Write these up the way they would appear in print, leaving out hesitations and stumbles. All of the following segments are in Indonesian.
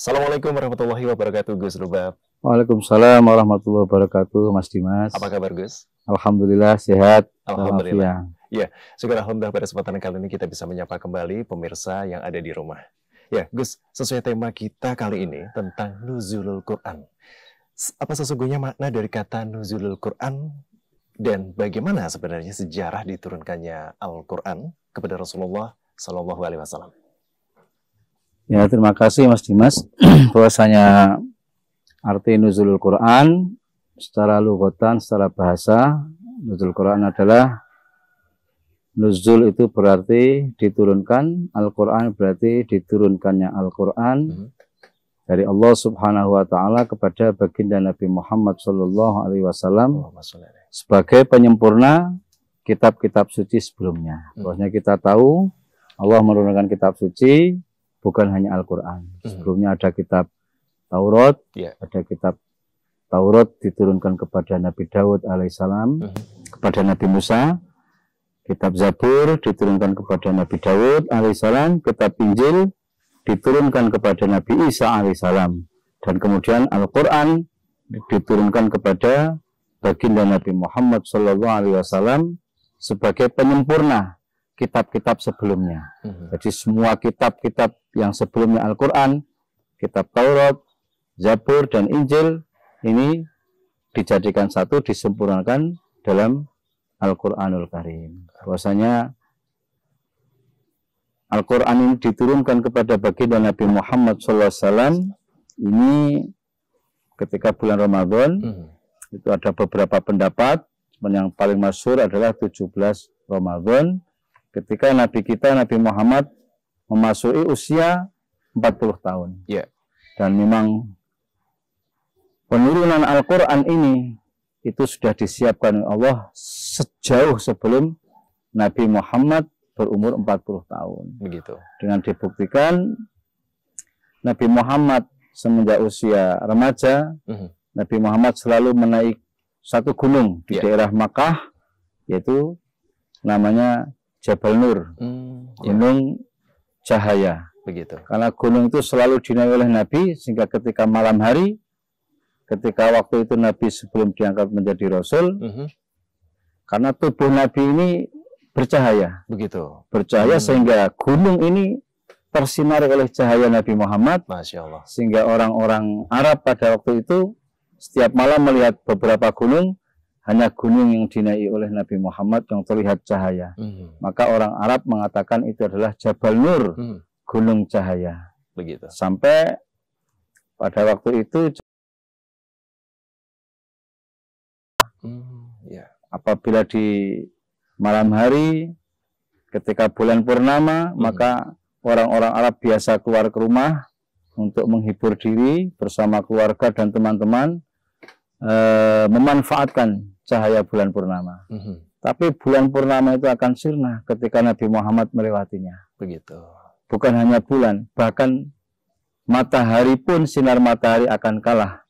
Assalamualaikum warahmatullahi wabarakatuh, Gus Rubab. Waalaikumsalam warahmatullahi wabarakatuh, Mas Dimas. Apa kabar, Gus? Alhamdulillah sehat. Alhamdulillah. Ya, syukur alhamdulillah pada kesempatan kali ini kita bisa menyapa kembali pemirsa yang ada di rumah. Ya, Gus, sesuai tema kita kali ini tentang nuzulul Quran. Apa sesungguhnya makna dari kata nuzulul Quran dan bagaimana sebenarnya sejarah diturunkannya Al-Quran kepada Rasulullah Shallallahu Alaihi Wasallam? Ya, terima kasih Mas Dimas. Bahwasanya arti nuzulul Quran secara lughatan, secara bahasa, nuzulul Quran adalah nuzul itu berarti diturunkan, Al-Quran berarti diturunkannya Al-Quran dari Allah Subhanahu wa Ta'ala kepada baginda Nabi Muhammad Sallallahu Alaihi Wasallam sebagai penyempurna kitab-kitab suci sebelumnya. Bahwasanya kita tahu Allah menurunkan kitab suci bukan hanya Al-Quran. Sebelumnya ada kitab Taurat, ada kitab Taurat diturunkan kepada Nabi Daud alaihissalam, kepada Nabi Musa. Kitab Zabur diturunkan kepada Nabi Daud alaihissalam, kitab Injil diturunkan kepada Nabi Isa alaihissalam, dan kemudian Al-Quran diturunkan kepada baginda Nabi Muhammad Sallallahu Alaihi Wasallam sebagai penyempurna kitab-kitab sebelumnya. Jadi semua kitab-kitab yang sebelumnya Al-Quran, kitab Taurat, Zabur, dan Injil ini dijadikan satu, disempurnakan dalam Al-Quranul Karim. Bahwasanya Al-Quran ini diturunkan kepada baginda Nabi Muhammad SAW ini ketika bulan Ramadan. Itu ada beberapa pendapat, yang paling masyhur adalah 17 Ramadan, ketika Nabi kita, Nabi Muhammad, memasuki usia 40 tahun. Dan memang penurunan Al-Quran ini itu sudah disiapkan oleh Allah sejauh sebelum Nabi Muhammad berumur 40 tahun. Begitu. Dengan dibuktikan Nabi Muhammad semenjak usia remaja, Nabi Muhammad selalu menaik satu gunung di daerah Makkah, yaitu namanya Jabal Nur, gunung cahaya. Begitu. Karena gunung itu selalu dinaiki oleh Nabi, sehingga ketika malam hari, ketika waktu itu Nabi sebelum diangkat menjadi Rasul, karena tubuh Nabi ini bercahaya. Begitu. Bercahaya sehingga gunung ini tersinari oleh cahaya Nabi Muhammad. Masya Allah. Sehingga orang-orang Arab pada waktu itu setiap malam melihat beberapa gunung, hanya gunung yang dinaiki oleh Nabi Muhammad yang terlihat cahaya. Maka orang Arab mengatakan itu adalah Jabal Nur, gunung cahaya. Begitu. Sampai pada waktu itu apabila di malam hari ketika bulan purnama, maka orang-orang Arab biasa keluar ke rumah untuk menghibur diri bersama keluarga dan teman-teman, memanfaatkan cahaya bulan purnama. Tapi bulan purnama itu akan sirna ketika Nabi Muhammad melewatinya. Begitu. Bukan hanya bulan, bahkan matahari pun, sinar matahari akan kalah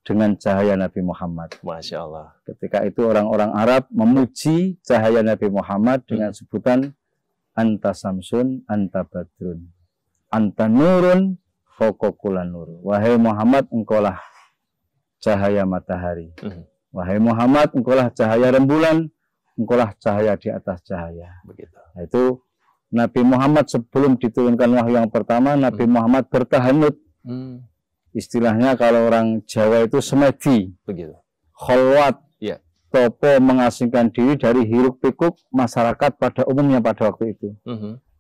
dengan cahaya Nabi Muhammad. Masya Allah. Ketika itu orang-orang Arab memuji cahaya Nabi Muhammad dengan sebutan Anta Samsun, Anta Badrun, Anta Nurun, Fokokulan Nur. Wahai Muhammad, engkaulah cahaya matahari. Wahai Muhammad, engkaulah cahaya rembulan, engkaulah cahaya di atas cahaya. Begitu. Nah, itu Nabi Muhammad sebelum diturunkan wahyu yang pertama, Nabi Muhammad bertahanut. Istilahnya kalau orang Jawa itu semedi, begitu. Kholwat, topo mengasingkan diri dari hiruk pikuk masyarakat pada umumnya pada waktu itu.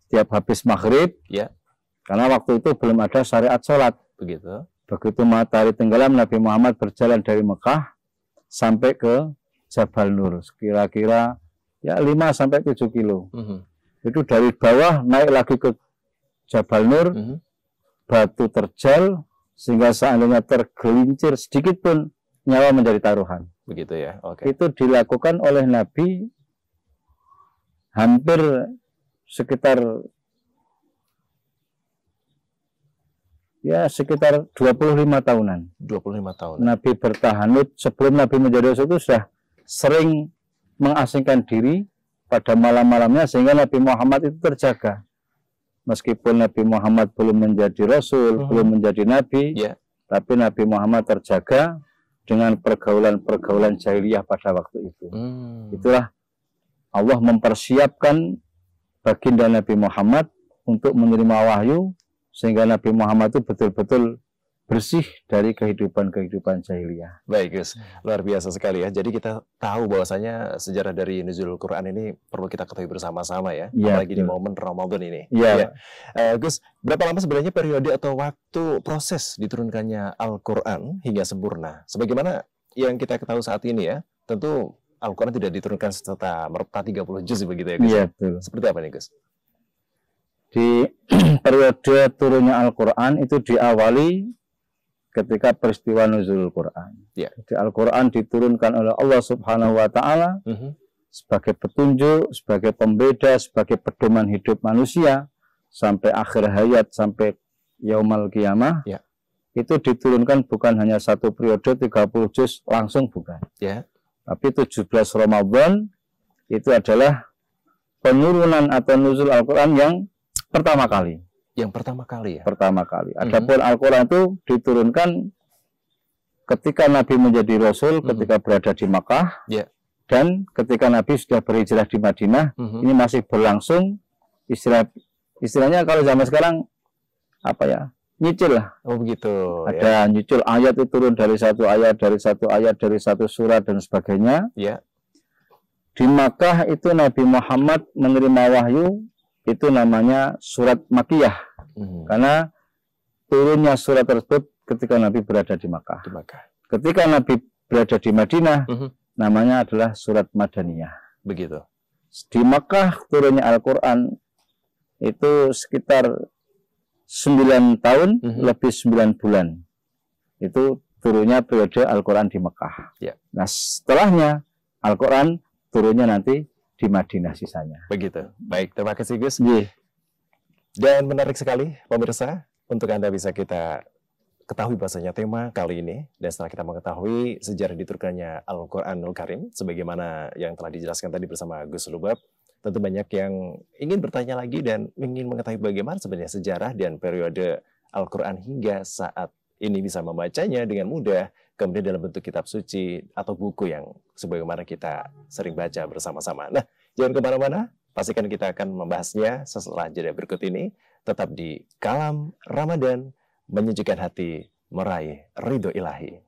Setiap habis maghrib, karena waktu itu belum ada syariat sholat. Begitu. Begitu matahari tenggelam, Nabi Muhammad berjalan dari Mekah sampai ke Jabal Nur, kira-kira 5-7 kilo. Itu dari bawah naik lagi ke Jabal Nur, batu terjal, sehingga seandainya tergelincir sedikit pun nyawa menjadi taruhan. Begitu ya. Itu dilakukan oleh Nabi hampir sekitar 25 tahunan. 25 tahun. Nabi bertahanut sebelum Nabi menjadi Rasul itu sudah sering mengasingkan diri pada malam-malamnya, sehingga Nabi Muhammad itu terjaga. meskipun Nabi Muhammad belum menjadi Rasul, belum menjadi Nabi, tapi Nabi Muhammad terjaga dengan pergaulan-pergaulan jahiliyah pada waktu itu. Itulah Allah mempersiapkan baginda Nabi Muhammad untuk menerima wahyu, sehingga Nabi Muhammad itu betul-betul bersih dari kehidupan-kehidupan jahiliyah. Baik, Gus. Luar biasa sekali ya. Jadi kita tahu bahwasanya sejarah dari nuzulul Quran ini perlu kita ketahui bersama-sama ya. Apalagi di momen Ramadan ini. Gus, berapa lama sebenarnya periode atau waktu proses diturunkannya Al-Quran hingga sempurna? Sebagaimana yang kita ketahui saat ini ya, tentu Al-Quran tidak diturunkan serta merta 30 juz begitu ya, Gus? Iya, betul. Seperti apa nih, Gus? Di periode turunnya Al-Quran itu diawali ketika peristiwa nuzulul Quran. Jadi Al-Quran diturunkan oleh Allah Subhanahu wa Ta'ala sebagai petunjuk, sebagai pembeda, sebagai pedoman hidup manusia sampai akhir hayat, sampai Yaumal Qiyamah. Itu diturunkan bukan hanya satu periode 30 juz langsung, bukan. Tapi 17 Ramadan itu adalah penurunan atau nuzul Al-Quran yang pertama kali. Yang pertama kali ya? Pertama kali. Adapun Al-Quran itu diturunkan ketika Nabi menjadi Rasul, ketika berada di Makkah, dan ketika Nabi sudah berhijrah di Madinah. Ini masih berlangsung, istilahnya kalau zaman sekarang, apa ya, nyicil lah. Oh begitu. Ada nyicil, ayat itu turun dari satu ayat, dari satu surat, dan sebagainya. Di Makkah itu Nabi Muhammad menerima wahyu, itu namanya surat Makkiyah, karena turunnya surat tersebut ketika Nabi berada di Makkah. Ketika Nabi berada di Madinah, namanya adalah surat Madaniyah. Begitu. Di Makkah turunnya Al-Quran itu sekitar 9 tahun, lebih 9 bulan. Itu turunnya periode Al-Quran di Makkah. Nah, setelahnya Al-Quran turunnya nanti di Madinah sisanya. Begitu. Baik, terima kasih Gus. Dan menarik sekali pemirsa, untuk Anda bisa kita ketahui bahasanya tema kali ini, dan setelah kita mengetahui sejarah diturunkannya Al-Quranul Karim, sebagaimana yang telah dijelaskan tadi bersama Gus Lubab, tentu banyak yang ingin bertanya lagi dan ingin mengetahui bagaimana sebenarnya sejarah dan periode Al-Quran hingga saat ini bisa membacanya dengan mudah, kemudian dalam bentuk kitab suci atau buku yang sebagaimana kita sering baca bersama-sama. Nah, jangan kemana-mana, pastikan kita akan membahasnya setelah jeda berikut ini, tetap di Kalam Ramadan, menyejukkan hati, meraih ridho ilahi.